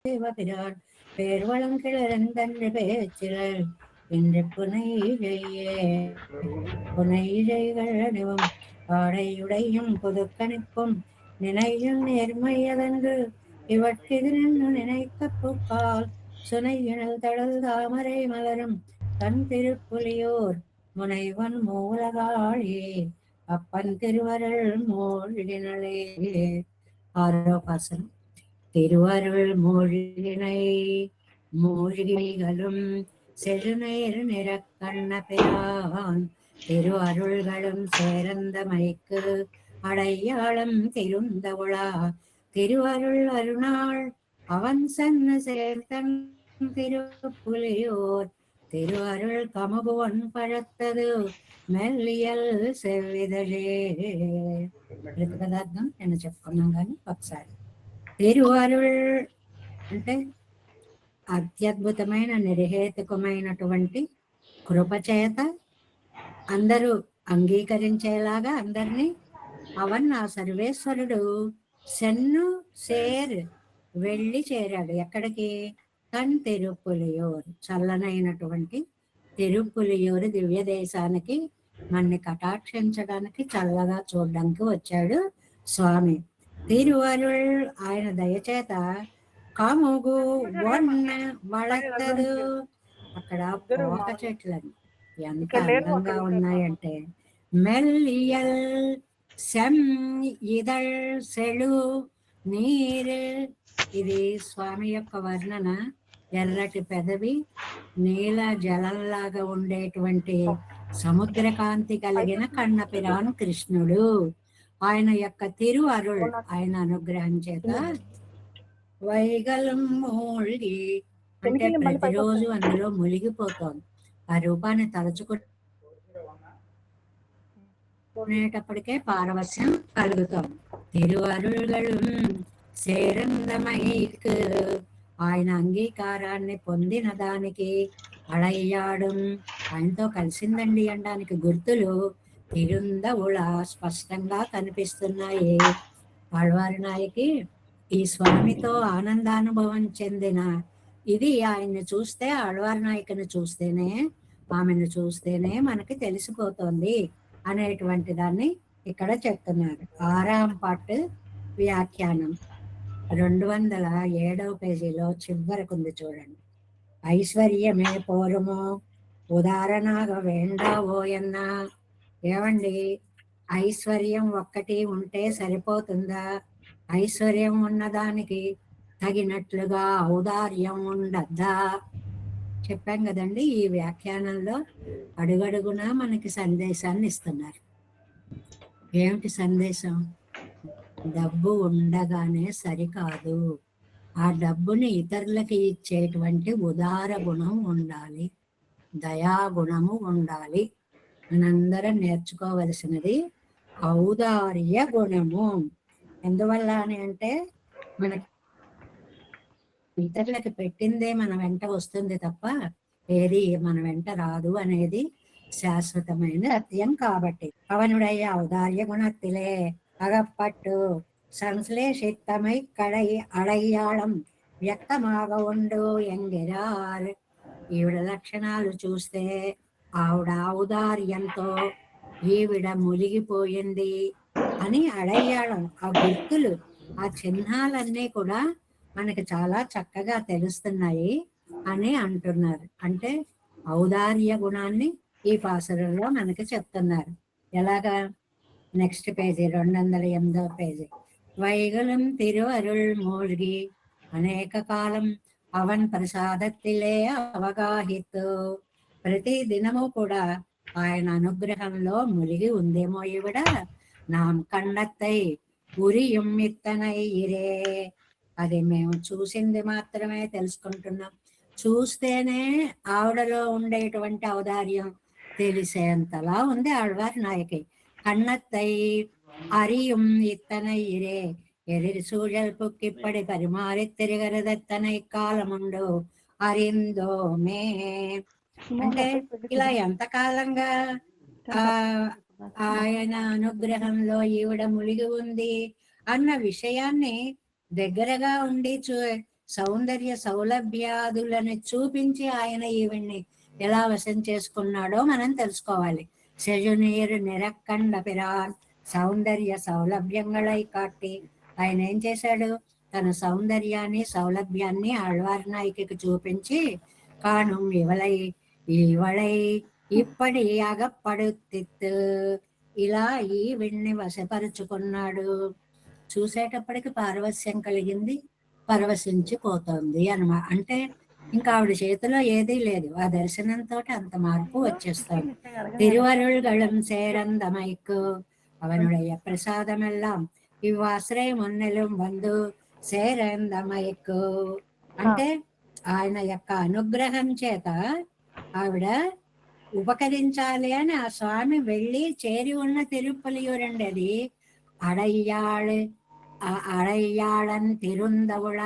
Devapiran பேர்வளம் கிளர்ந்தன்று bachelor இன்று புனையிழைகள் அணிவும் ஆடையுடையும் புதுக்கணிப்பும் நினையும் நேர்மையதென்று இவற்றிதிரென்று நினைத்த பூக்கால் சுனையினல் தடல் தாமரை மலரும் தன் திருப்புலியோர் முனைவன் மூலகாழியே அப்பன் திருவருள் மூழ்கினளே. ஆரோபாசனம். திருவருள் மூழ்கினை மூழ்கிகளும் செழுநேர் நிறக்கண்ண பிரான் திருவருள்களும் சேரந்தமைக்கு அடையாளம் திருந்தவுளா திருவருள் அருணாள் அவன் சென்ன சேர்த்தன் திருப்புலியோர் திருவருள் கமுகுவன் பழத்தது మెల్లియల్ సెవిదలే. పదార్థం నేను చెప్పుకున్నాం కానీ ఒకసారి. తిరువరుళ్ అంటే అత్యద్భుతమైన నిర్హేతుకమైనటువంటి కృపచేత అందరూ అంగీకరించేలాగా అందరినీ అవన్ ఆ సర్వేశ్వరుడు సెన్ను సేర్ వెళ్ళి చేరాడు. ఎక్కడికి? తన్ తిరుపులియోర్ చల్లనైనటువంటి తిరుపులియూరు దివ్య దేశానికి మన్ని కటాక్షించడానికి చల్లగా చూడడానికి వచ్చాడు స్వామి. తిరువరుళ్ ఆయన దయచేత కముగు వన్న వళత్తదు. అక్కడ పోక చెట్లని ఎంత అందంగా ఉన్నాయంటే మెల్లియల్ సెమ్ ఇదళ్ సెళు నీరు. ఇది స్వామి యొక్క వర్ణన. ఎర్రటి పెదవి, నీల జలంలాగా ఉండేటువంటి సముద్రకాంతి కలిగిన కన్నపిరాను కృష్ణుడు. ఆయన యొక్క తిరువరుళ్, ఆయన అనుగ్రహం చేత వైగలం మూழ்గి అంటే ప్రతిరోజు అందులో మునిగిపోతోంది. ఆ రూపాన్ని తలుచుకునేటప్పటికే పారవస్యం కలుగుతోంది. తిరువరుళం సేరందమైక్ ఆయన అంగీకారాన్ని పొందిన దానికి అడయ్యాడు, ఆయనతో కలిసిందండి అనడానికి గుర్తులు తిరుందవుళ స్పష్టంగా కనిపిస్తున్నాయి. ఆళ్వారి నాయకి ఈ స్వామితో ఆనందానుభవం చెందిన ఇది ఆయన్ని చూస్తే, ఆళ్వారి నాయకుని చూస్తేనే, ఆమెను చూస్తేనే మనకి తెలిసిపోతుంది అనేటువంటి దాన్ని ఇక్కడ చెప్తున్నారు. 6వ పార్ట్ వ్యాఖ్యానం 207వ పేజీలో చివరకు ఉంది చూడండి. ఐశ్వర్యమే పోరుమో ఉదాహరణగా వేండావోయన్నా. ఏమండి, ఐశ్వర్యం ఒక్కటి ఉంటే సరిపోతుందా? ఐశ్వర్యం ఉన్నదానికి తగినట్లుగా ఔదార్యం ఉండద్దా? చెప్పాం కదండి. ఈ వ్యాఖ్యానంలో అడుగడుగునా మనకి సందేశాన్ని ఇస్తున్నారు. ఏమిటి సందేశం? డబ్బు ఉండగానే సరికాదు, ఆ డబ్బుని ఇతరులకి ఇచ్చేటువంటి ఉదార గుణం ఉండాలి, దయాగుణము ఉండాలి. మనందరం నేర్చుకోవలసినది ఔదార్య గుణము. ఎందువల్ల అని అంటే, మనకి ఇతరులకి పెట్టిందే మన వెంట వస్తుంది తప్ప ఏది మన వెంట రాదు అనేది శాశ్వతమైన సత్యం. కాబట్టి అవనుడయ్య ఔదార్య గుణத்திலே அகப்பட்டு సంశ్లేషితమై కడై అడయ్యాళం వ్యక్తమాగ ఉండు ఎంగిరార్. ఈవిడ లక్షణాలు చూస్తే ఆవిడ ఔదార్యంతో ఈవిడ మునిగిపోయింది అని అడయ్యాళం. ఆ గుర్తులు, ఆ చిహ్నాలన్నీ కూడా మనకి చాలా చక్కగా తెలుస్తున్నాయి అని అంటున్నారు. అంటే ఔదార్య గుణాన్ని ఈ పాసురంలో మనకి చెప్తున్నారు. ఎలాగా? నెక్స్ట్ పేజీ 208వ పేజీ. వైగులం తిరువరుళ్ మూழ்గి అనేక కాలం అవన్ ప్రసాదத்திலே అవగాహిత్. ప్రతి దినము కూడా ఆయన అనుగ్రహంలో మునిగి ఉందేమో ఈవిడ. నాం కన్నత్తై ఉరియం ఇత్తనై ఇరే. అది మేము చూసింది మాత్రమే తెలుసుకుంటున్నాం. చూస్తేనే ఆవిడలో ఉండేటువంటి ఔదార్యం తెలిసేంతలా ఉంది ఆళ్వారి నాయకి. கண்ணத்தை அறியும் இத்தனை இரே எதிர் சூழல் புக்கிப்படி பரிமாறி திரிగరదత్తனை కాలముండు అరిందోమే. అంటే ఇలా ఎంతకాలంగా ఆయన అనుగ్రహంలో ఈవిడ మునిగి ఉంది అన్న విషయాన్ని దగ్గరగా ఉండి సౌందర్య సౌలభ్యాదులను చూపించి ఆయన ఈవిడ్ని ఎలా వశం చేసుకున్నాడో మనం తెలుసుకోవాలి. సెజునీరు నిరక్కండ పిరాన్ సౌందర్య సౌలభ్యంగళై కాట్టి ఆయన ఏం చేశాడు, తన సౌందర్యాన్ని సౌలభ్యాన్ని ఆళ్వార్నాయికి చూపించి కాను ఇవళై ఇప్పటి అగప్పడుతిత్తు ఇలా ఈ విణ్ణి వశపరుచుకున్నాడు. చూసేటప్పటికి పారవస్యం కలిగింది, పరవశించిపోతుంది అనమాట. అంటే ఇంకా ఆవిడ చేతిలో ఏదీ లేదు, ఆ దర్శనంతో అంత మార్పు వచ్చేస్తుంది. తిరువరుள்గళం సేరందమైకు అవనుடைய ప్రసాదమెల్లాం ఇవ్వాశ్రయం ఉన్నెలం వందు సేరందమైకు అంటే ఆయన యొక్క అనుగ్రహం చేత ఆవిడ ఉపకరించాలి అని ఆ స్వామి వెళ్ళి చేరి ఉన్న తిరుపలియూరండి. అది అడయ్యాళన్ తిరుందవుళ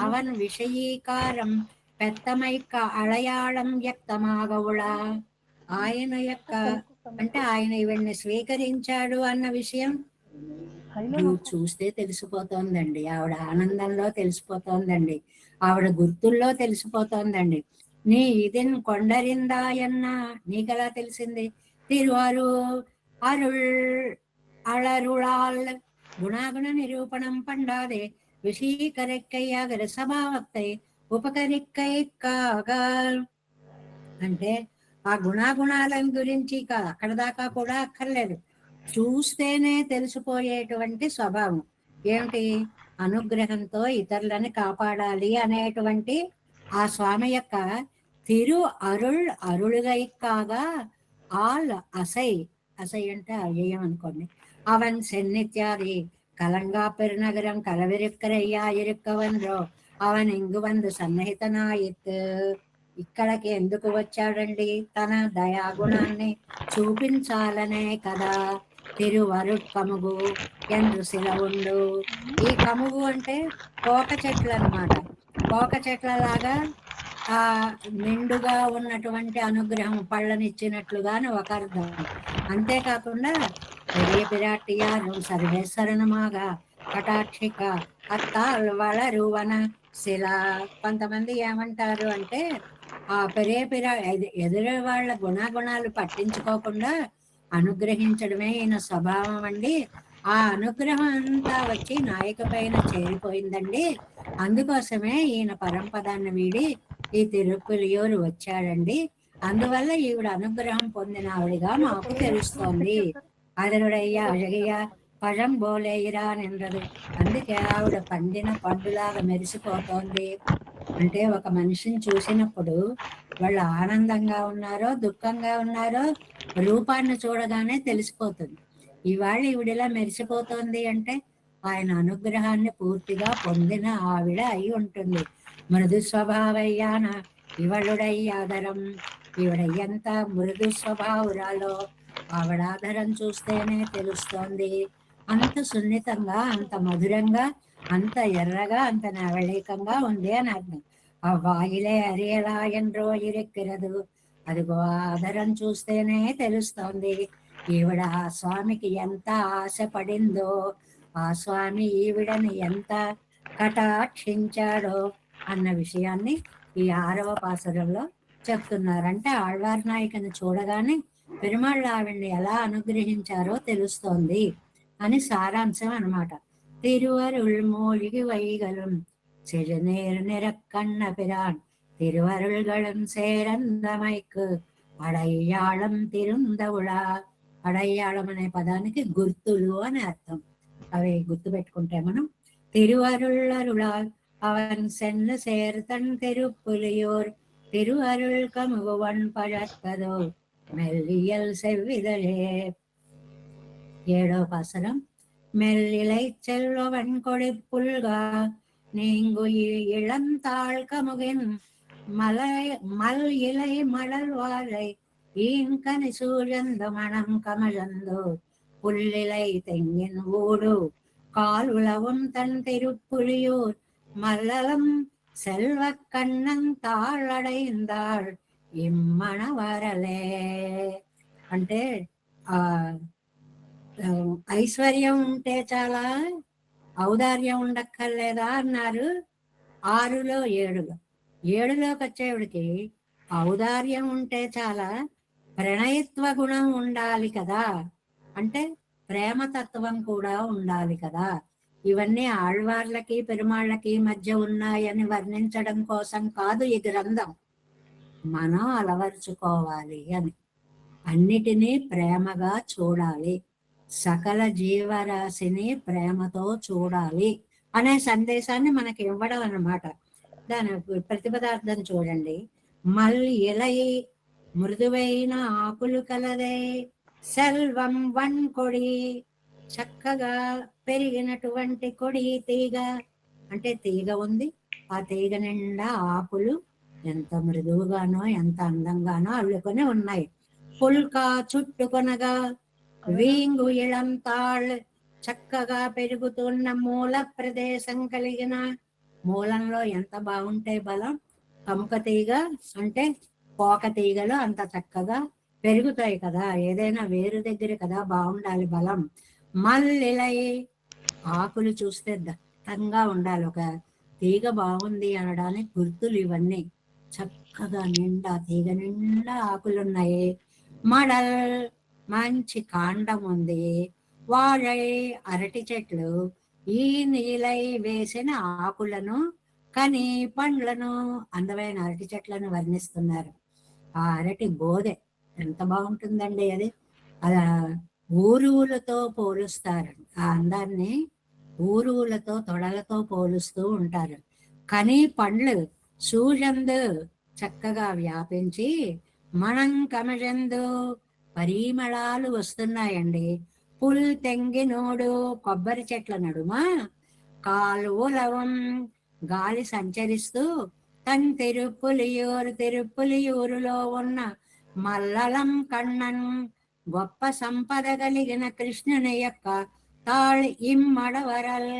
అవన్ విషయీకారం పెత్తమైక్క అళయాళం వ్యక్తమాగవుళ. ఆయన యొక్క అంటే ఆయన ఇవన్నీ స్వీకరించాడు అన్న విషయం చూస్తే తెలిసిపోతోందండి. ఆవిడ ఆనందంలో తెలిసిపోతోందండి, ఆవిడ గుర్తుల్లో తెలిసిపోతోందండి. నీ ఇదిన్ కొండరిందాయన్న నీకెలా తెలిసింది? తిరువారు అళరుళాల్ గుణాగుణ నిరూపణం పండాదే విషీకరెక్కయ్యాగర సభావక్తై ఉపకరిక్కై కాగా. అంటే ఆ గుణాగుణాలను గురించి అక్కడ దాకా కూడా అక్కర్లేదు, చూస్తేనే తెలిసిపోయేటువంటి స్వభావం ఏమిటి? అనుగ్రహంతో ఇతరులని కాపాడాలి అనేటువంటి ఆ స్వామి యొక్క తిరు అరుళుగై కాగా ఆల్ అసై అంటే అవ్యయం అనుకోండి. అవన్ సెన్నిత్యాది కలంగా పెరునగరం కలవిరుక్కరయ్యా ఇరుక్కవన్రో అవన్ ఇంగు వందు సన్నిహితనాయిత్. ఇక్కడికి ఎందుకు వచ్చాడండి? తన దయాగుణాన్ని చూపించాలనే కదా. తిరువరుట్కముగు ఎందు శిలవుండు. ఈ కముగు అంటే కోక చెట్లు అన్నమాట. కోక చెట్లలాగా ఆ నిండుగా ఉన్నటువంటి అనుగ్రహం పళ్ళనిచ్చినట్లుగాని ఒక అర్థం. అంతేకాకుండా పెరియ పిరాటియారు సర్వేశ్వరనమాగా కటాక్షిక అత్తాల్ వళరువన శిల. కొంతమంది ఏమంటారు అంటే ఆ ఎదురు వాళ్ళ గుణాగుణాలు పట్టించుకోకుండా అనుగ్రహించడమే ఈయన స్వభావం అండి. ఆ అనుగ్రహం అంతా వచ్చి నాయక పైన చేరిపోయిందండి. అందుకోసమే ఈయన పరంపదాన్ని వీడి ఈ తిరుపులియూరు వచ్చాడండి. అందువల్ల ఈవిడ అనుగ్రహం పొందిన ఆవిడిగా మాకు తెలుస్తోంది. అదరుడయ్యా అழகிய పഴం బోలేయిరా నిండదు. అందుకే ఆవిడ పండిన పండులాగా మెరిసిపోతోంది. అంటే ఒక మనిషిని చూసినప్పుడు వాళ్ళు ఆనందంగా ఉన్నారో దుఃఖంగా ఉన్నారో రూపాన్ని చూడగానే తెలిసిపోతుంది. ఇవాళ ఈవిడిలా మెరిసిపోతోంది అంటే ఆయన అనుగ్రహాన్ని పూర్తిగా పొందిన ఆవిడ అయి ఉంటుంది. మృదు స్వభావయ్యాన ఇవళుడయ్యాదరం. ఈవిడ ఎంత మృదు స్వభావురాలో ఆవిడ ఆధారం చూస్తేనే తెలుస్తోంది. అంత సున్నితంగా, అంత మధురంగా, అంత ఎర్రగా, అంత నవళీకంగా ఉంది అని అర్థం. ఆ వాయిలే అరియలా ఎండ్రో ఇరెక్కిరదు. అదిగో ఆధారం చూస్తేనే తెలుస్తోంది. ఈవిడ ఆ స్వామికి ఎంత ఆశపడిందో, ఆ స్వామి ఈవిడని ఎంత కటాక్షించాడో అన్న విషయాన్ని ఈ 6వ పాసురంలో చెప్తున్నారంటే ఆళ్వార్ నాయకుని చూడగానే పెరుమాళ్ళు ఆవిడ్ని ఎలా అనుగ్రహించారో తెలుస్తోంది అని సారాంశం అన్నమాట. తిరువరుள் மூழ்கி வைகளும் சிறுநீர் நிறக்கண்ண பிரான் తిరువరుள்గళం సేరందమైకు అడయ్యాళం తిరుందవుళ. అడయ్యాళం అనే పదానికి గుర్తులు అని అర్థం. అవి గుర్తు పెట్టుకుంటే మనం తిరువరుళ్ళరుళాల్ అవన్ సెన్ను சேர்த்தன் తిరుపులియూర్ తిరువరుள் కముగువన్ పழக்கதோ மெல்லியல் செவ்விதழே. 7వ పాసురం. மெல்லிலை செல்வவன் கொடிப்புல்கா நீங்கு இளந்தாள் கமுகின் மல் இலை மலர் வாழை ஈங்கனி சூழந்த மணம் கமழந்தோ புல்லிலை தெங்கின் ஊடு கால் உளவும் தன் திருப்புலியூர் மல்லலம் செல்வ கண்ணன் తాళడైందాళ్ ఇమ్మణవరలే. అంటే ఆ ఐశ్వర్యం ఉంటే చాలా, ఔదార్యం ఉండక్కర్లేదా అన్నారు. 6లో 7లో 7లోకి వచ్చేవాడికి ఔదార్యం ఉంటే చాలా, ప్రణయత్వ గుణం ఉండాలి కదా, అంటే ప్రేమతత్వం కూడా ఉండాలి కదా. ఇవన్నీ ఆళ్వార్లకి పెరుమాళ్ళకి మధ్య ఉన్నాయని వర్ణించడం కోసం కాదు ఈ గ్రంథం, మనం అలవర్చుకోవాలి అని. అన్నిటినీ ప్రేమగా చూడాలి, సకల జీవరాశిని ప్రేమతో చూడాలి అనే సందేశాన్ని మనకి ఇవ్వడం అన్నమాట. దాని ప్రతిపదార్థం చూడండి. మళ్ళీ ఇలై మృదువైన ఆకులు కలదే సెల్వం వన్ కొడి, చక్కగా పెరిగినటువంటి కొడి తీగ, అంటే తీగ ఉంది, ఆ తీగ నిండా ఆకులు ఎంత మృదువుగానో ఎంత అందంగానో అల్లుకొని ఉన్నాయి. పుల్కా చుట్టుకొనగా వీంగు ఇళం తాళ్, చక్కగా పెరుగుతున్న మూల ప్రదేశం కలిగిన, మూలంలో ఎంత బాగుంటాయి బలం, కముక తీగ అంటే పోక తీగలు అంత చక్కగా పెరుగుతాయి కదా, ఏదైనా వేరు దగ్గర కదా బాగుండాలి బలం. మల్లిలై, ఆకులు చూస్తే దట్టంగా ఉండాలి, ఒక తీగ బాగుంది అనడానికి గుర్తులు ఇవన్నీ. చక్కగా నిండా తీగ నిండా ఆకులున్నాయి. మడల్, మంచి కాండం ఉంది. వాഴై, అరటి చెట్లు ఈ నీలై వేసిన ఆకులను కని పండ్లను, అందమైన అరటి చెట్లను వర్ణిస్తున్నారు. ఆ అరటి బోదె ఎంత బాగుంటుందండి అది, అలా ఊరువులతో పోలుస్తారు. ఆ అందాన్ని ఊరువులతో తొడలతో పోలుస్తూ ఉంటారు. కానీ పండ్లు సూజందు, చక్కగా వ్యాపించి మనం కమజందు, పరిమళాలు వస్తున్నాయండి. పుల్ తెంగినోడు, కొబ్బరి చెట్ల నడుమ కాలువలవం, గాలి సంచరిస్తూ తన్ తిరుపులియూరులో ఉన్న మల్లలం కണ്ണన్, గొప్ప సంపద కలిగిన కృష్ణుని యొక్క తాళ్ ఇమ్మడవరల్,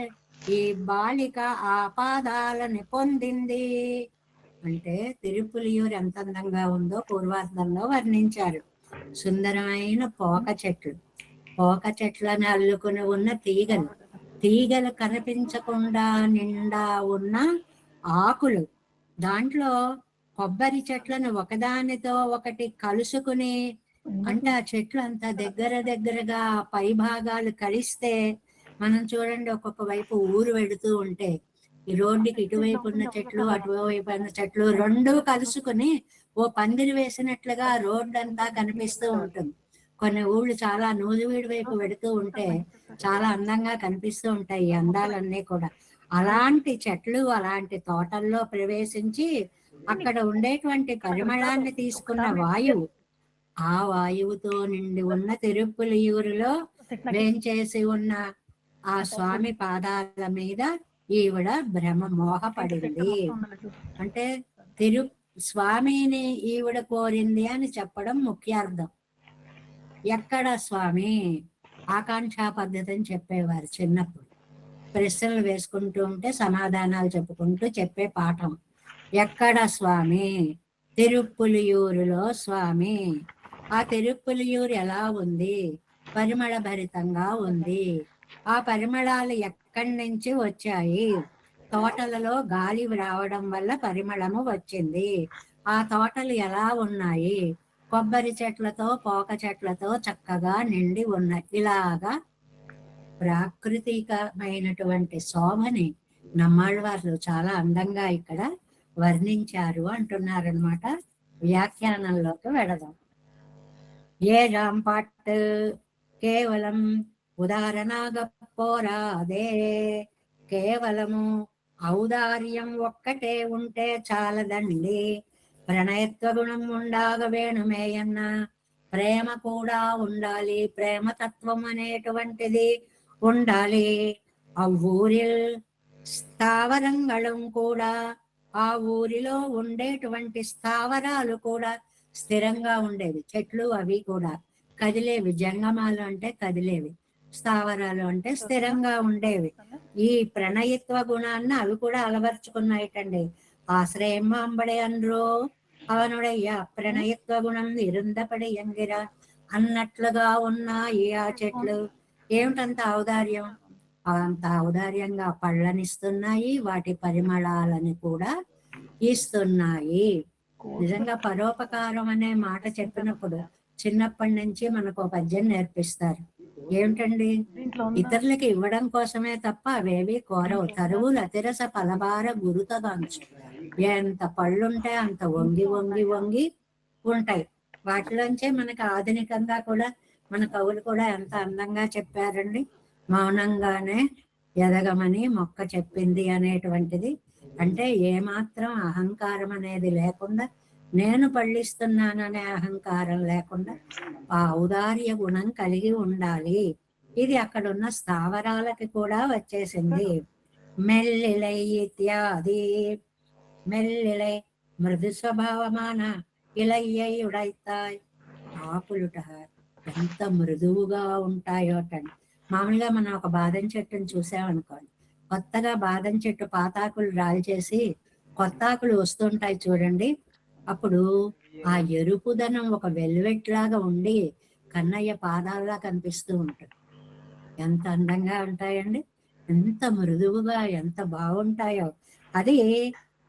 ఈ బాలిక ఆ పాదాలని పొందింది. అంటే తిరుపులియూరు ఎంత అందంగా ఉందో పూర్వార్థంలో వర్ణించారు. సుందరమైన పోక చెట్లు, పోక చెట్లను అల్లుకుని ఉన్న తీగలు, తీగలు కనిపించకుండా నిండా ఉన్న ఆకులు, దాంట్లో కొబ్బరి చెట్లను ఒకదానితో ఒకటి కలుసుకుని, అంటే ఆ చెట్లు అంత దగ్గరగా పై భాగాలు కలిస్తే, మనం చూడండి ఒక్కొక్క వైపు ఊరు వెడుతూ ఉంటే ఈ రోడ్డుకి ఇటువైపు ఉన్న చెట్లు అటువైపు ఉన్న చెట్లు రెండూ కలుసుకుని ఓ పందిరి వేసినట్లుగా రోడ్డు అంతా కనిపిస్తూ ఉంటుంది. కొన్ని ఊళ్ళు చాలా నూజివీడి వైపు వెడుతూ ఉంటే చాలా అందంగా కనిపిస్తూ ఉంటాయి ఈ అందాలన్నీ కూడా. అలాంటి చెట్లు అలాంటి తోటల్లో ప్రవేశించి అక్కడ ఉండేటువంటి పరిమళాన్ని తీసుకున్న వాయువు, ఆ వాయువుతో నిండి ఉన్న తిరుపులియూరులో వేంచేసి ఉన్న ఆ స్వామి పాదాల మీద ఈవిడ భ్రమ మోహపడింది. అంటే స్వామిని ఈవిడ కోరింది అని చెప్పడం ముఖ్యార్థం. ఎక్కడ స్వామి, ఆకాంక్షా పద్ధతిని చెప్పేవారు చిన్నప్పుడు. ప్రశ్నలు వేసుకుంటూ ఉంటే సమాధానాలు చెప్పుకుంటూ చెప్పే పాఠం. ఎక్కడ స్వామి, తిరుపులియూరులో స్వామి. ఆ తిరుపులియూరు ఎలా ఉంది, పరిమళ భరితంగా ఉంది. ఆ పరిమళాలు ఎక్కడి నుంచి వచ్చాయి, తోటలలో గాలి రావడం వల్ల పరిమళము వచ్చింది. ఆ తోటలు ఎలా ఉన్నాయి, కొబ్బరి చెట్లతో పోక చెట్లతో చక్కగా నిండి ఉన్నాయి. ఇలాగా ప్రాకృతికమైనటువంటి శోభని నమ్మాళ్ళవార్లు చాలా అందంగా ఇక్కడ వర్ణించారు అంటున్నారనమాట. వ్యాఖ్యానంలోకి వెళదాం. ఏజాం పాట్ కేవలం ఉదాహరణగా పోరాదే, కేవలము ఔదార్యం ఒక్కటే ఉంటే చాలదండి, ప్రణయత్వ గుణం ఉండాగ వేణుమేయన్న, ప్రేమ కూడా ఉండాలి, ప్రేమతత్వం అనేటువంటిది ఉండాలి. ఆ ఊరి స్థావరంగళం కూడా, ఆ ఊరిలో ఉండేటువంటి స్థావరాలు కూడా స్థిరంగా ఉండేవి. చెట్లు అవి కూడా కదిలేవి, జంగమాలు అంటే కదిలేవి, స్థావరాలు అంటే స్థిరంగా ఉండేవి. ఈ ప్రణయత్వ గుణాన్ని అవి కూడా అలవర్చుకున్నాయిటండి. ఆశ్రయం అంబడే అనరో అవనుడయ్య ప్రణయత్వ గుణం ఇరుందపడి ఎంగిర అన్నట్లుగా ఉన్నాయి ఆ చెట్లు. ఏమిటంత ఔదార్యం, అంత ఔదార్యంగా పళ్ళనిస్తున్నాయి, వాటి పరిమళాలని కూడా ఇస్తున్నాయి. నిజంగా పరోపకారం అనే మాట చెప్పినప్పుడు చిన్నప్పటి నుంచి మనకు ఒక పద్యం నేర్పిస్తారు. ఏమిటండి? ఇతరులకి ఇవ్వడం కోసమే తప్ప అవేవి కోరవు. తరువులు అతిరస ఫలభార గురుతగాంచు. ఎంత పళ్ళుంటే అంత వంగి వంగి వంగి ఉంటాయి. వాటిలోంచే మనకు ఆధునికంగా కూడా మన కవులు కూడా ఎంత అందంగా చెప్పారండి. మౌనంగానే ఎదగమని మొక్క చెప్పింది అనేటువంటిది. అంటే ఏమాత్రం అహంకారం అనేది లేకుండా, నేను పళ్ళిస్తున్నాననే అహంకారం లేకుండా ఆ ఔదార్య గుణం కలిగి ఉండాలి. ఇది అక్కడున్న స్థావరాలకి కూడా వచ్చేసింది. మెల్లిలై ఇత్యాది, మెల్లిలై మృదు స్వభావమాన ఇలయ్యై ఉడైతాయ్. ఆకులుట ఎంత మృదువుగా ఉంటాయో అండి. మామూలుగా మనం ఒక బాదం చెట్టుని చూసామనుకోండి, కొత్తగా బాదం చెట్టు పాతాకులు రాల్చేసి కొత్త ఆకులు వస్తుంటాయి చూడండి. అప్పుడు ఆ ఎరుపుదనం ఒక వెల్వెట్ లాగా ఉండి కన్నయ్య పాదాల్లా కనిపిస్తూ ఉంటుంది. ఎంత అందంగా ఉంటాయండి, ఎంత మృదువుగా, ఎంత బాగుంటాయో. అది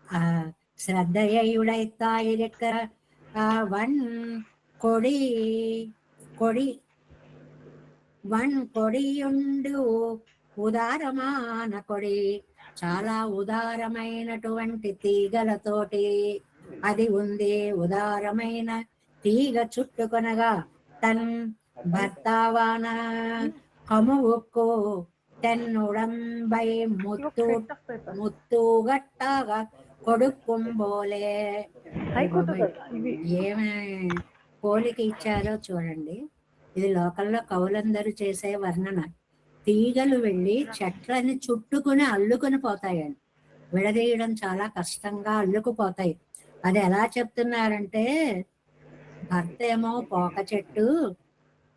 ఆ శ్రద్ధయుడైతాయిరెక్క వన్ కొడి కొడి వన్ కొడియుండు ఉదారమాన కొడి, చాలా ఉదారమైనటువంటి తీగలతోటి అది ఉంది. ఉదారమైన తీగ చుట్టుకొనగా తన్ భర్తావాన కమువుకు తెన్నుడంబై ముత్తు గట్టగా కొడుకుంబోలే. ఏమే పోలిక ఇచ్చారో చూడండి. ఇది లోకల్లో కవులందరూ చేసే వర్ణన. తీగలు వెళ్ళి చెట్లని చుట్టుకుని అల్లుకొని పోతాయండి. విడదీయడం చాలా కష్టంగా అల్లుకుపోతాయి. అది ఎలా చెప్తున్నారంటే, భర్త ఏమో పోక చెట్టు,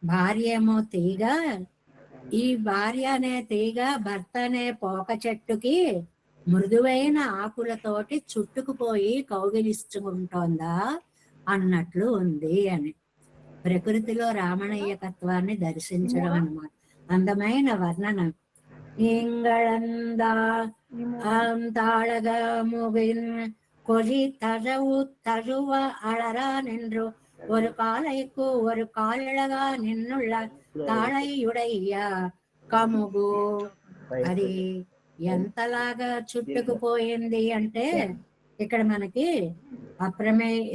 భార్య ఏమో తీగ. ఈ భార్య అనే తీగ భర్త అనే పోక చెట్టుకి మృదువైన ఆకులతోటి చుట్టుకుపోయి కౌగిలించుకుంటోందా అన్నట్లు ఉంది అని. ప్రకృతిలో రామణీయకత్వాన్ని దర్శించడం అన్నమాట. అందమైన వర్ణన. ఇంగళందా తాళగ ముగిన్ కొలి తరువ అళరా నిన్ను ஒரு காலைக்கு ஒரு காலிழగా నిన్నుళ్ళ తాళయుడయ్యా కముగు. అది ఎంతలాగా చుట్టుకుపోయింది అంటే, ఇక్కడ మనకి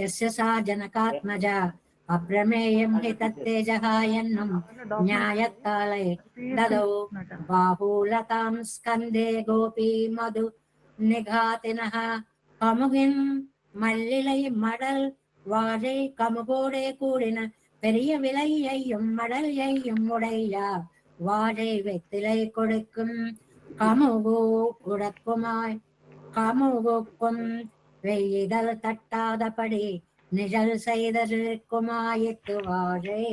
యస్యసా జనకాత్మజ అప్రమేయం హి తత్తేజః ఎన్నం న్యాయకాలే దదౌ బాహులతాం స్కందే గోపీ మధు నిఘాతినః కముగిన్ మల్లిలై మడల్ வாழை கமுகோடே கூடின பெரிய விலையையும் மடலையையும் உடைய வாழை வெத்திலை கொடுக்கும் கமுகு உடக்குமாய் கமுகுக்கும் வெய்யிதழ் தட்டாதபடி நிழல் செய்தற்குమాయెత్తు వాழే.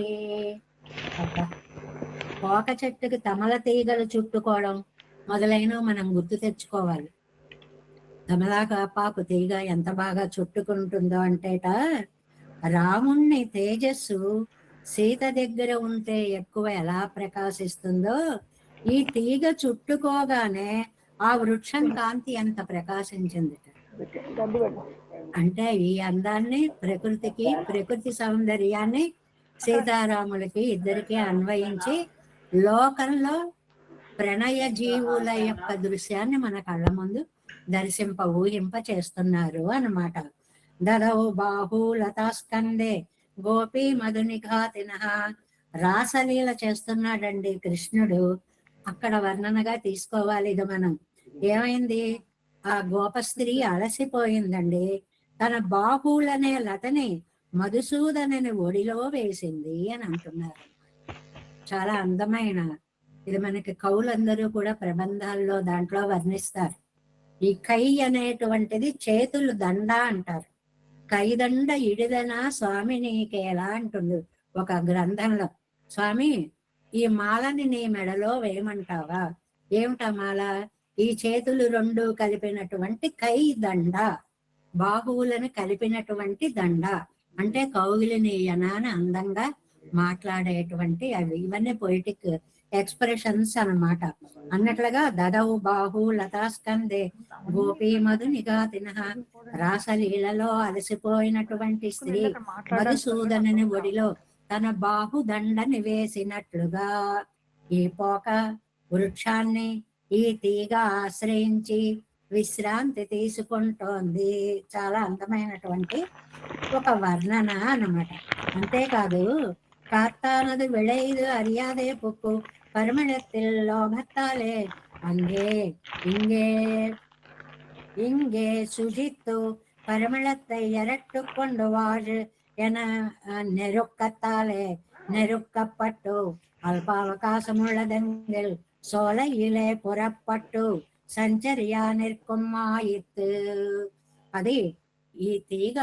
పోక చెట్టుకి తమల తీగలు చుట్టుకోవడం మొదలైనవి మనం గుర్తు తెచ్చుకోవాలి. తమలపాకు తీగ ఎంత బాగా చుట్టుకుంటుందో అంటేట, రాముణ్ణి తేజస్సు సీత దగ్గర ఉంటే ఎక్కువ ఎలా ప్రకాశిస్తుందో, ఈ తీగ చుట్టుకోగానే ఆ వృక్షం కాంతి ఎంత ప్రకాశించింది. అంటే ఈ అందాన్ని ప్రకృతి సౌందర్యాన్ని సీతారాములకి ఇద్దరికి అన్వయించి లోకంలో ప్రణయ జీవుల యొక్క దృశ్యాన్ని మన కళ్ళ ముందు ఊహింప చేస్తున్నారు అన్నమాట. దదౌ బాహులతాస్కందే గోపీ మధునిఘాతిన. రాసలీల చేస్తున్నాడండి కృష్ణుడు. అక్కడ వర్ణనగా తీసుకోవాలి ఇది మనం. ఏమైంది? ఆ గోపస్త్రీ అలసిపోయిందండి. తన బాహులనే లతని మధుసూదనని ఒడిలో వేసింది అని అంటున్నారు. చాలా అందమైన ఇది మనకి కవులందరూ కూడా ప్రబంధాల్లో దాంట్లో వర్ణిస్తారు. ఈ కై అనేటువంటిది చేతులు దండ అంటారు. కైదండ ఇడిదన స్వామి నీకేలా అంటుంది ఒక గ్రంథంలో. స్వామి, ఈ మాలని నీ మెడలో వేయమంటావా? ఏమిటా మాల? ఈ చేతులు రెండు కలిపినటువంటి కై దండ, బాహువులను కలిపినటువంటి దండ. అంటే కౌగిలినీయన అని అందంగా మాట్లాడేటువంటి అవి. ఇవన్నీ పొయిటిక్ ఎక్స్ప్రెషన్స్ అన్నమాట. అన్నట్లుగా దదౌ బాహు లతాస్కందే గోపీ మధునిగాతిన, రాసలీలలో అలసిపోయినటువంటి స్త్రీ మధుసూదనుని ఒడిలో తన బాహుదండని వేసినట్లుగా ఈ పోక వృక్షాన్ని ఈ తీగ ఆశ్రయించి విశ్రాంతి తీసుకుంటోంది. చాలా అందమైనటువంటి ఒక వర్ణన అన్నమాట. అంతేకాదు, காத்தானது விளைது அறியாதே புக்கு பருமணத்தில் லோகத்தாலே அங்கே இங்கே இங்கே சுஜித்து பரிமளத்தை எரட்டு கொண்டு வாழு என நெருக்கத்தாலே நெருக்கப்பட்டு அல்பாவகாசமுள்ளதெங்கில் சோலையிலே புறப்பட்டு సంచర్యా నిర్కుమ్మాయిత్. అది ఈ తీగ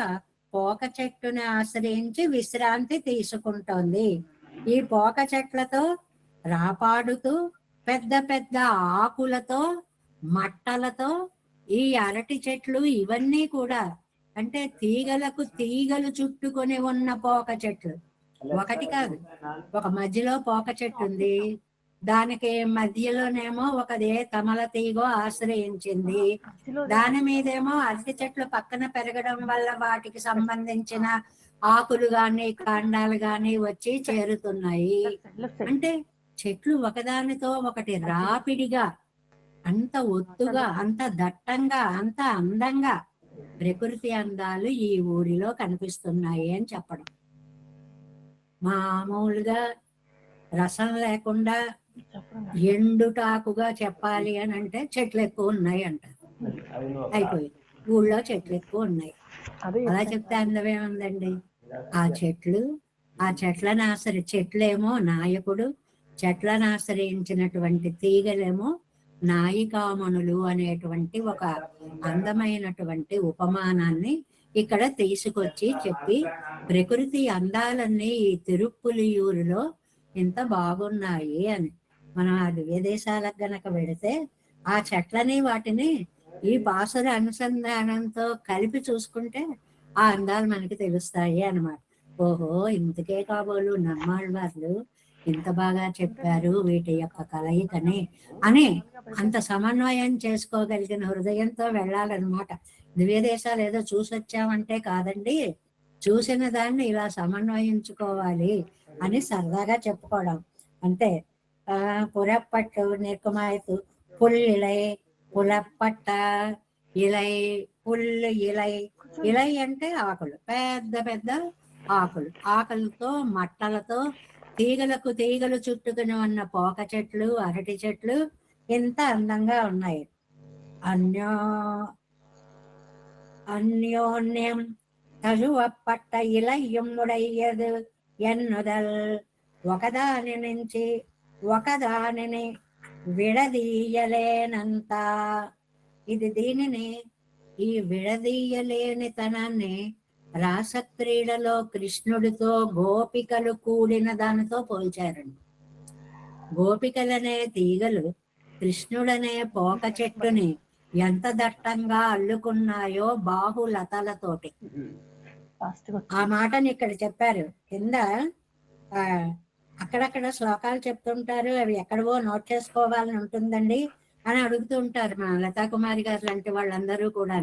పోక చెట్టుని ఆశ్రయించి విశ్రాంతి తీసుకుంటోంది. ఈ పోక చెట్లతో రాపాడుతూ పెద్ద పెద్ద ఆకులతో మట్టలతో ఈ అరటి చెట్లు ఇవన్నీ కూడా, అంటే తీగలకు తీగలు చుట్టుకొని ఉన్న పోక చెట్లు ఒకటి కాదు. ఒక మధ్యలో పోక చెట్టు ఉంది, దానికి మధ్యలోనేమో ఒకదే కమల తీగో ఆశ్రయించింది, దాని మీదేమో అరటి చెట్లు పక్కన పెరగడం వల్ల వాటికి సంబంధించిన ఆకులు గాని కాండాలు గాని వచ్చి చేరుతున్నాయి. అంటే చెట్లు ఒకదానితో ఒకటి రాపిడిగా, అంత ఒత్తుగా, అంత దట్టంగా, అంత అందంగా ప్రకృతి అందాలు ఈ ఊరిలో కనిపిస్తున్నాయి అని చెప్పడం. మామూలుగా రసం లేకుండా ఎండుటాకుగా చెప్పాలి అని అంటే చెట్లు ఎక్కువ ఉన్నాయి అంటారు. అయిపోయింది, ఊళ్ళో చెట్లు ఎక్కువ ఉన్నాయి. అలా చెప్తే అందమేముందండి? ఆ చెట్లు, ఆ చెట్లను చెట్లేమో నాయకుడు, చెట్లను ఆశ్రయించినటువంటి తీగలేమో నాయికామణులు అనేటువంటి ఒక అందమైనటువంటి ఉపమానాన్ని ఇక్కడ తీసుకొచ్చి చెప్పి, ప్రకృతి అందాలన్నీ ఈ తిరుప్పులియూరులో ఇంత బాగున్నాయి అని. మనం ఆ విదేశాలకు గనక వెళితే ఆ చెట్లని వాటిని ఈ బాసుర అనుసంధానంతో కలిపి చూసుకుంటే ఆ అందాలు మనకి తెలుస్తాయి అన్నమాట. ఓహో, ఇంతకే కాబోలు నమ్మాళ్ళవార్లు ఇంత బాగా చెప్పారు వీటి యొక్క కలయికని అని అంత సమన్వయం చేసుకోగలిగిన హృదయంతో వెళ్ళాలన్నమాట. దివ్యదేశాలు ఏదో చూసొచ్చామంటే కాదండి, చూసిన దాన్ని ఇలా సమన్వయించుకోవాలి అని సరదాగా చెప్పుకోవడం అంతే. పురప్పట్టు నిర్కుమాయతు పుల్లిలై పులప్పట్ట ఇలై పుల్లు ఇలై. ఇలై అంటే ఆకులు, పెద్ద పెద్ద ఆకులు, ఆకులతో మట్టలతో తీగలకు తీగలు చుట్టుకుని ఉన్న పోక చెట్లు, అరటి చెట్లు ఎంత అందంగా ఉన్నాయి. అన్యోన్యం తజువప్పట్ట ఇలయ్యం ఉడయ్యదు ఎన్నుదల్, ఒకదాని నుంచి ఒకదానిని విడదీయలేనంత. ఇది దీనిని, ఈ విడదీయలేని తనాన్ని రాసక్రీడలో కృష్ణుడితో గోపికలు కూడిన దానితో పోల్చారండి. గోపికలనే తీగలు కృష్ణుడనే పోక చెట్టుని ఎంత దట్టంగా అల్లుకున్నాయో బాహులతలతోటి. ఆ మాటని ఇక్కడ చెప్పారు. కింద అక్కడక్కడ శ్లోకాలు చెప్తుంటారు, అవి ఎక్కడవో నోట్ చేసుకోవాలని ఉంటుందండి అని అడుగుతూ ఉంటారు మన లతాకుమారి గారు లాంటి వాళ్ళందరూ కూడా.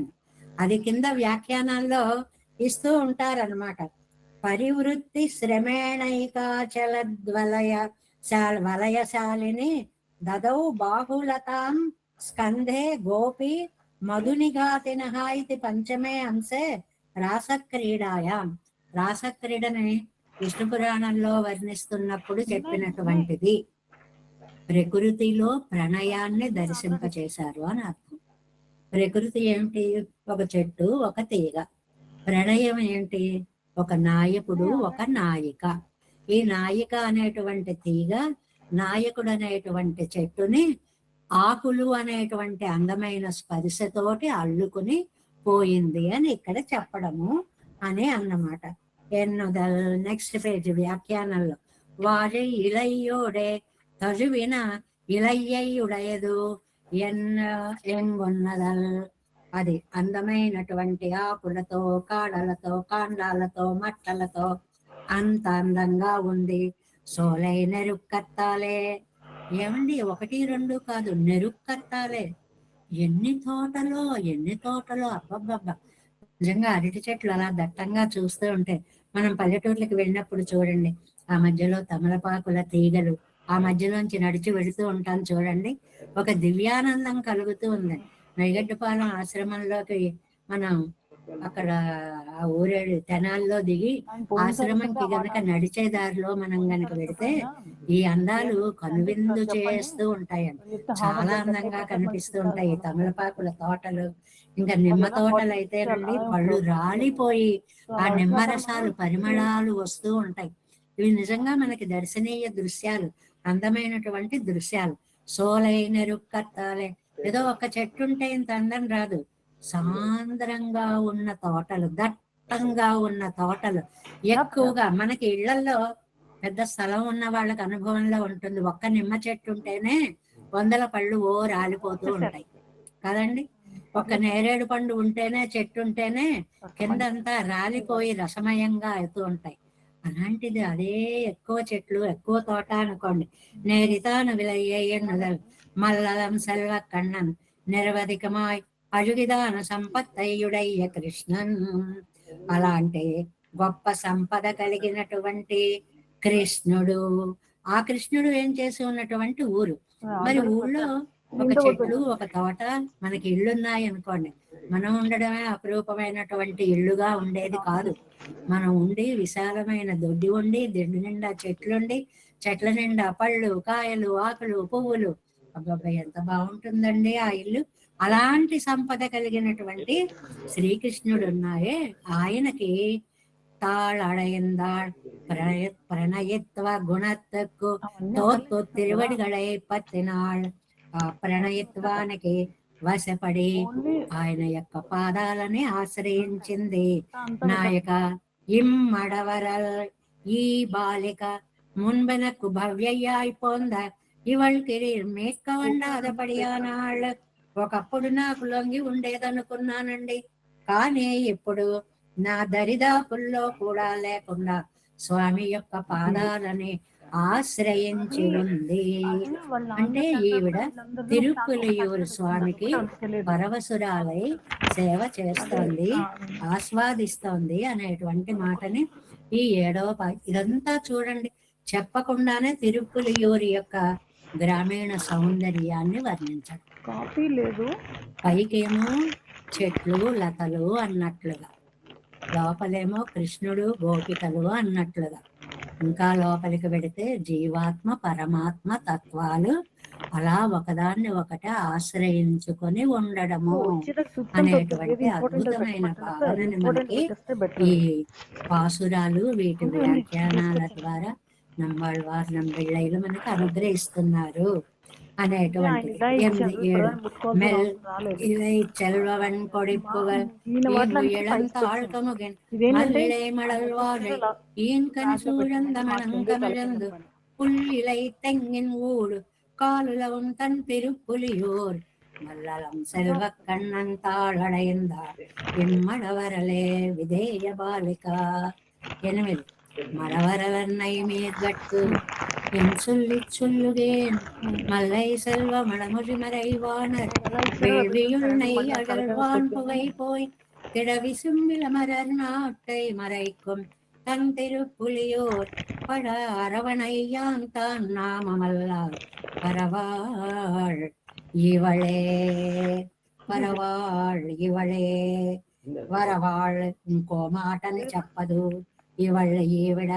అది కింద వ్యాఖ్యానాల్లో ఇస్తూ ఉంటారన్నమాట. పరివృత్తి శ్రమేణైకాచలద్వలయ వలయశాలిని దదౌ బాహులతాం స్కంధే గోపి మధునిఘాతిన ఇది పంచమే అంశే రాసక్రీడాయాం. రాసక్రీడని విష్ణు పురాణంలో వర్ణిస్తున్నప్పుడు చెప్పినటువంటిది. ప్రకృతిలో ప్రణయాన్ని దర్శింపచేశారు అని అర్థం. ప్రకృతి ఏమిటి? ఒక చెట్టు, ఒక తీగ. ప్రణయం ఏంటి? ఒక నాయకుడు, ఒక నాయిక. ఈ నాయిక అనేటువంటి తీగ నాయకుడు అనేటువంటి చెట్టుని ఆకులు అనేటువంటి అందమైన స్పర్శతోటి అల్లుకుని పోయింది అని ఇక్కడ చెప్పడము అని అన్నమాట. ఎన్నుదల్ నెక్స్ట్ పేజ్ వ్యాఖ్యానంలో వారి ఇలయ్యోడే తజువిన ఇలయ్యుడయదు ఎంగున్నదల్. అది అందమైనటువంటి ఆకులతో, కాడలతో, కాండాలతో, మట్టలతో అంత అందంగా ఉంది. సోలై నెరుక్కత్తాలే, ఏమండి, 1, 2 కాదు, నెరుక్కత్తాలే. ఎన్ని తోటలో అబ్బబ్బబ్బా! నిజంగా అరటి చెట్లు అలా దట్టంగా చూస్తూ ఉంటే, మనం పల్లెటూర్లకు వెళ్ళినప్పుడు చూడండి, ఆ మధ్యలో తమలపాకుల తీగలు, ఆ మధ్యలోంచి నడిచి వెళుతూ ఉంటాం చూడండి, ఒక దివ్యానందం కలుగుతూ ఉంది. నైగడ్డపాలెం ఆశ్రమంలోకి మనం అక్కడ ఆ ఊరేడు తెనాల్లో దిగి ఆశ్రమంకి గనక నడిచే దారిలో మనం గనక వెడితే ఈ అందాలు కనువిందు చేస్తూ ఉంటాయండి. చాలా అందంగా కనిపిస్తూ ఉంటాయి ఈ తమలపాకుల తోటలు. ఇంకా నిమ్మ తోటలు అయితేనండి పళ్ళు రాలిపోయి ఆ నిమ్మరసాలు పరిమళాలు వస్తూ ఉంటాయి. ఇవి నిజంగా మనకి దర్శనీయ దృశ్యాలు, అందమైనటువంటి దృశ్యాలు. సోలైన రుక్కత్తాలే, ఏదో ఒక చెట్టు ఉంటే ఇంత అందం రాదు. సాంద్రంగా ఉన్న తోటలు, దట్టంగా ఉన్న తోటలు, ఎక్కువగా మనకి ఇళ్లలో పెద్ద స్థలం ఉన్న వాళ్ళకి అనుభవంలో ఉంటుంది. ఒక్క నిమ్మ చెట్టు ఉంటేనే 100 పళ్ళు రాలిపోతూ ఉంటాయి కదండి. ఒక్క నేరేడు పండు ఉంటేనే, చెట్టు ఉంటేనే కిందంతా రాలిపోయి రసమయంగా అవుతూ ఉంటాయి. అలాంటిది అదే ఎక్కువ చెట్లు ఎక్కువ తోట అనుకోండి. నేరితాను విలయ్యన్నదల్ మల్లలం సెల్వ కண்ணన్ నిరవధికమాయ్ అజుగిదాన సంపత్తయ్యుడయ్య కృష్ణన్. అలాంటి గొప్ప సంపద కలిగినటువంటి కృష్ణుడు, ఆ కృష్ణుడు ఏం చేసి ఉన్నటువంటి ఊరు. మరి ఊళ్ళో ఒక చెట్లు ఒక తోట, మనకి ఇళ్ళున్నాయి అనుకోండి, మనం ఉండడమే అపురూపమైనటువంటి ఇళ్ళుగా ఉండేది కాదు. మనం ఉండి విశాలమైన దొడ్డి ఉండి, దొడ్డి నిండా చెట్లుండి, చెట్ల నిండా పళ్ళు, కాయలు, ఆకులు, పువ్వులు, అబ్బబ్బా ఎంత బాగుంటుందండి ఆ ఇల్లు. అలాంటి సంపద కలిగినటువంటి శ్రీకృష్ణుడు ఉన్నాయే, ఆయనకి தாளடைந்தாள் பிரணயத்துவ குணத்துக்கு தோத்து திருவடிகளை పత్తినాள். ఆ ప్రణయత్వానికి వశపడి ఆయన యొక్క పాదాలని ఆశ్రయించింది. నాయక ఇమ్మడవరల్ ఈ బాలిక మున్బెనకు భవ్యయ్యాయి పొంద ఇవൾക്ക് మేక్క వండాదపడియానాళ్ళు. ఒకప్పుడు నాకు లొంగి ఉండేదనుకున్నానండి, కానీ ఇప్పుడు నా దరిదాపుల్లో కూడా లేకుండా స్వామి యొక్క పాదాలని ఆశ్రయించి ఉంది. అంటే ఈవిడ తిరుపులియూరు స్వామికి పరవశురాలై సేవ చేస్తోంది, ఆస్వాదిస్తోంది అనేటువంటి మాటని ఈ 7వ ఇదంతా చూడండి, చెప్పకుండానే తిరుపులియూరు యొక్క గ్రామీణ సౌందర్యాన్ని వర్ణించడం. కాపీ లేదు, పైకేమో చెట్లు లతలు అన్నట్లుగా, లోపలేమో కృష్ణుడు గోపికలు అన్నట్లుగా, ఇంకా లోపలికి వెడితే జీవాత్మ పరమాత్మ తత్వాలు అలా ఒకదాన్ని ఒకటి ఆశ్రయించుకొని ఉండడము అనేటువంటి అద్భుతమైన భావనని మనకి ఈ పాసురాలు, వీటి వ్యాఖ్యానాల ద్వారా నమ్మాళ్ళవారు నంబిళ్ళైలు మనకు అనుగ్రహిస్తున్నారు అనేటువంటిది. 7 మెల్ இதை செல்வவன் கொடுப்புகள் இளந்தாழ்கமுகன் மல்லிலை மடல்வாழை ஈன்கண் சூழந்த மணங்கமிழந்து புல்லிலை தெங்கின் ஊடு காலுலவும் தன் திருப்புலியோர் மல்லலம் செல்வ கண்ணன் தாளடைந்தார் இம்மடவரலே விதேய பாலிகா. 8 மடவரலன்னை மேற்கட்டு என் சொல்லுகேன் மல்லை செல்வ மடமொழி மறைவானர் வேள்வியுள் நெய் அகழ்வான் புகை போய் கிடவி சும்பில மரர் நாட்டை மறைக்கும் தன் திருப்புலியோர் பட அரவணையான் தான் நாமமல்லார் பரவாள் இவளே, పరవాళ్ ఇవళే, వరవాళ్ ఇంకో మాటని చెప్పదు. ఇవళ్ళ ఈవిడ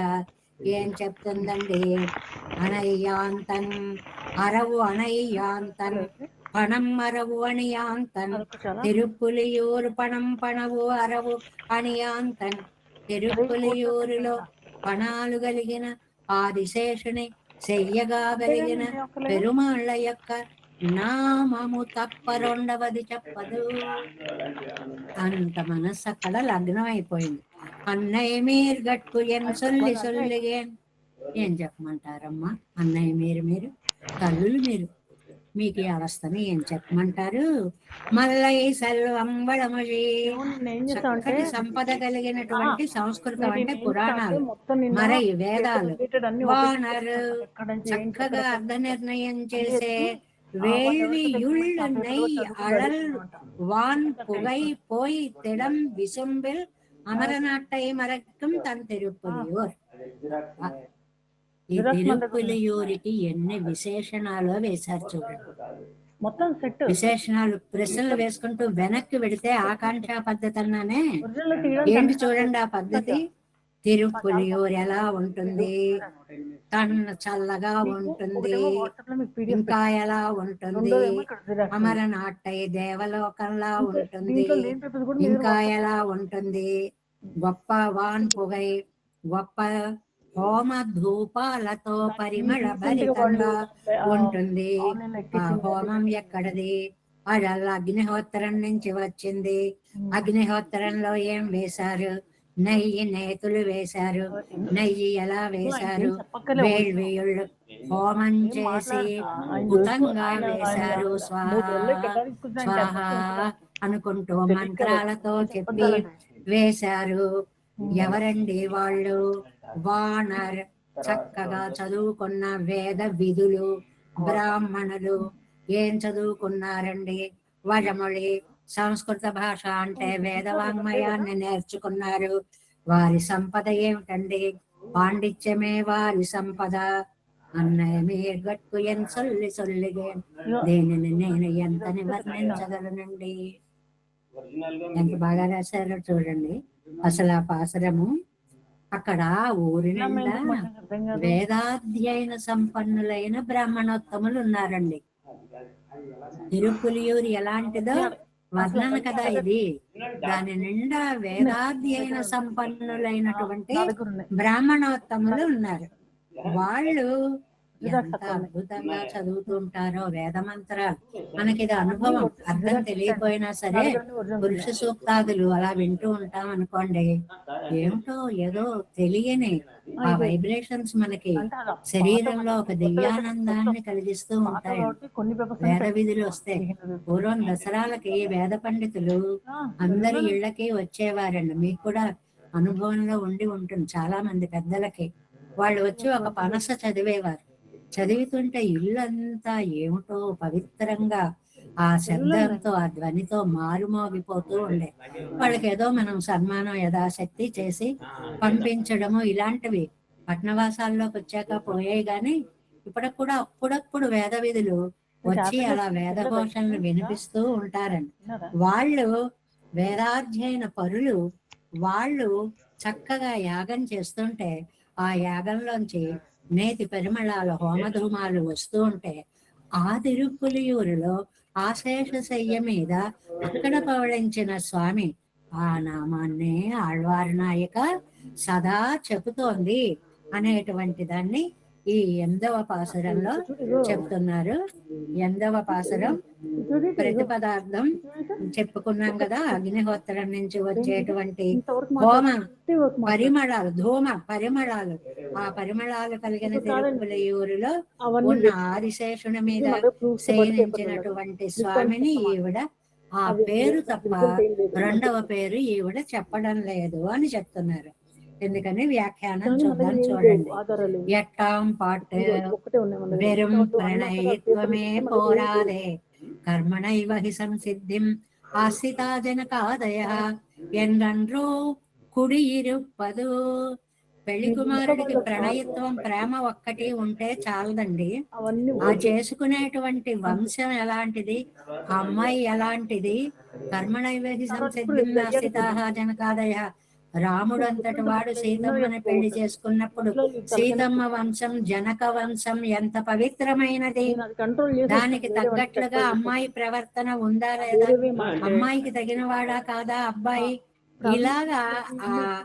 ఏం చెప్తుందండి? అనయ్యాంతన్ అరవు అనయ్యాంతన్ పణం అరవు అణియాంతన్ తిరుపులియూరు పణం పణవు అరవు అణియాంతన్. తిరుపులియూరులో పణాలు కలిగిన ఆదిశేషుని చెయ్యగా కలిగిన పెరుమాళ్ళ యొక్క నామము తప్ప రెండవది చెప్పదు. అంత మనస్సు అక్కడ లగ్నం అయిపోయింది. అన్నయ్య మీరు గట్టు ఎన్ సొల్లిగేన్. ఏం చెప్పమంటారమ్మా, అన్నయ్య మీరు తల్లులు మీరు, మీకు ఈ అవస్థని ఏం చెప్పమంటారు? మల్లై సెల్వం వళముజి. చక్కటి సంపద కలిగినటువంటి సంస్కృతం అంటే పురాణాలు, మరై వేదాలు, వానరు చక్కగా అర్ధ నిర్ణయం చేసే வேள்வியுள் நெய் அழல் வான் புகை போய் திடம் விசும்பில் அமரநாட்டை மறக்கும் தன் తిరుపులియూర్. ఈ తిరుపులియూరికి ఎన్ని విశేషణాలు వేశారు చూడండి. మొత్తం సెట్ విశేషణాలు ప్రశ్నలు వేసుకుంటూ వెనక్కి వెడితే ఆకాంక్ష పద్ధతి అన్నానే, ఏంటి చూడండి ఆ పద్ధతి. తిరుపులియూర్ ఎలా ఉంటుంది, తన చల్లగా ఉంటుంది, ఇంకా ఎలా ఉంటుంది, అమరనాట్టై దేవలోకంలా ఉంటుంది, ఇంకా ఎలా ఉంటుంది, గొప్ప వాన్ పొగై గొప్ప హోమ ధూపాలతో పరిమళ భరితంగా ఉంటుంది. ఆ హోమం ఎక్కడది? అడల్లా అగ్నిహోత్రం నుంచి వచ్చింది. అగ్నిహోత్రంలో ఏం వేశారు? నెయ్యి నేతులు వేశారు. నెయ్యి ఎలా వేశారు? వేళ్ళు హోమం చేసి అద్భుతంగా వేశారు. స్వాహ స్వాహ అనుకుంటూ మంత్రాలతో చెప్పి వేశారు. ఎవరండి వాళ్ళు? వానర్, చక్కగా చదువుకున్న వేద విధులు బ్రాహ్మణులు. ఏం చదువుకున్నారండి? వజముడి సంస్కృత భాష అంటే వేదవాంగ్మయాన్ని నేర్చుకున్నారు. వారి సంపద ఏమిటండి? పాండిత్యమే వారి సంపద. అన్నయ్య మీరు గట్టు ఎంత సొల్లి సొల్లిగే, దీనిని నేను ఎంత నివర్ణించగలనండి. ఎంత బాగా రాశారో చూడండి. అసలు ఆ పాసరము అక్కడ ఊరి నిండా వేదాధ్యయన సంపన్నులైన బ్రాహ్మణోత్తములు ఉన్నారండి. తిరుపులియూరు ఎలాంటిదో వర్ణన కదా ఇది. దాని నిండా వేదాధ్యయన సంపన్నులైనటువంటి బ్రాహ్మణోత్తములు ఉన్నారు. వాళ్ళు ఎంత అద్భుతంగా చదువుతూ ఉంటారో వేద మంత్రాలు. మనకి ఇది అనుభవం, అర్థం తెలియపోయినా సరే పురుష సూక్తాదులు అలా వింటూ ఉంటాం అనుకోండి, ఏమిటో ఏదో తెలియని ఆ వైబ్రేషన్స్ మనకి శరీరంలో ఒక దివ్యానందాన్ని కలిగిస్తూ ఉంటాయి. వేద విధులు వస్తే పూర్వం దసరాలకి వేద పండితులు అందరి ఇళ్లకి వచ్చేవారండి. మీకు కూడా అనుభవంలో ఉండి ఉంటుంది చాలా మంది పెద్దలకి. వాళ్ళు వచ్చి ఒక పనస చదివేవారు. చదువుతుంటే ఇల్లంతా ఏమిటో పవిత్రంగా ఆ శబ్దంతో ఆ ధ్వనితో మారుమోగిపోతూ ఉండే. వాళ్ళకి ఏదో మనం సన్మానం యథాశక్తి చేసి పంపించడము ఇలాంటివి పట్నవాసాల్లోకి వచ్చాక పోయాయి. గాని ఇప్పటికి కూడా అప్పుడప్పుడు వేద విధులు వచ్చి అలా వేదఘోషణలు వినిపిస్తూ ఉంటారండి. వాళ్ళు వేదాధ్యయన పరులు. వాళ్ళు చక్కగా యాగం చేస్తుంటే ఆ యాగంలోంచి నేతి పరిమళాలు హోమధూమాలు వస్తూ ఉంటే ఆ తిరుపులియూరులో ఆశేషశయ్య మీద అక్కడ పవళించిన స్వామి ఆ నామాన్నే ఆళ్వారు నాయక సదా చెబుతోంది అనేటువంటి దాన్ని ఈ 8వ పాసురంలో చెప్తున్నారు. 8వ పాసురం ప్రతిపదార్థం చెప్పుకున్నాం కదా. అగ్నిహోత్రం నుంచి వచ్చేటువంటి హోమ పరిమళాలు, ధూమ పరిమళాలు, ఆ పరిమళాలు కలిగిన తిరుపులియూరులో ఉన్న ఆదిశేషుని మీద శయనించినటువంటి స్వామిని ఈవిడ ఆ పేరు తప్ప రెండవ పేరు ఈవిడ చెప్పడం లేదు అని చెప్తున్నారు. ఎందుకని వ్యాఖ్యానం చూద్దాం చూడండి. ఎట్టాం పాటు వెறுం ప్రణయత్వమే పోరాదే కర్మణైవ హి సంసిద్ధిం ఆసితా జనకాదయ ఎండ్రో కుడియిరుప్పదు. పెళ్లి కుమారుడికి ప్రణయత్వం ప్రేమ ఒక్కటి ఉంటే చాలదండి. ఆ చేసుకునేటువంటి వంశం ఎలాంటిది, ఆ అమ్మాయి ఎలాంటిది. కర్మణైవ హి సంసిద్ధిం ఆసితా జనకాదయ. రాముడు అంతటి వాడు సీతమ్మని పెళ్లి చేసుకున్నప్పుడు సీతమ్మ వంశం జనక వంశం ఎంత పవిత్రమైనది. దానికి తగ్గట్లుగా అమ్మాయి ప్రవర్తన ఉందా లేదా, అమ్మాయికి తగిన వాడా కాదా అబ్బాయి, ఇలాగా ఆ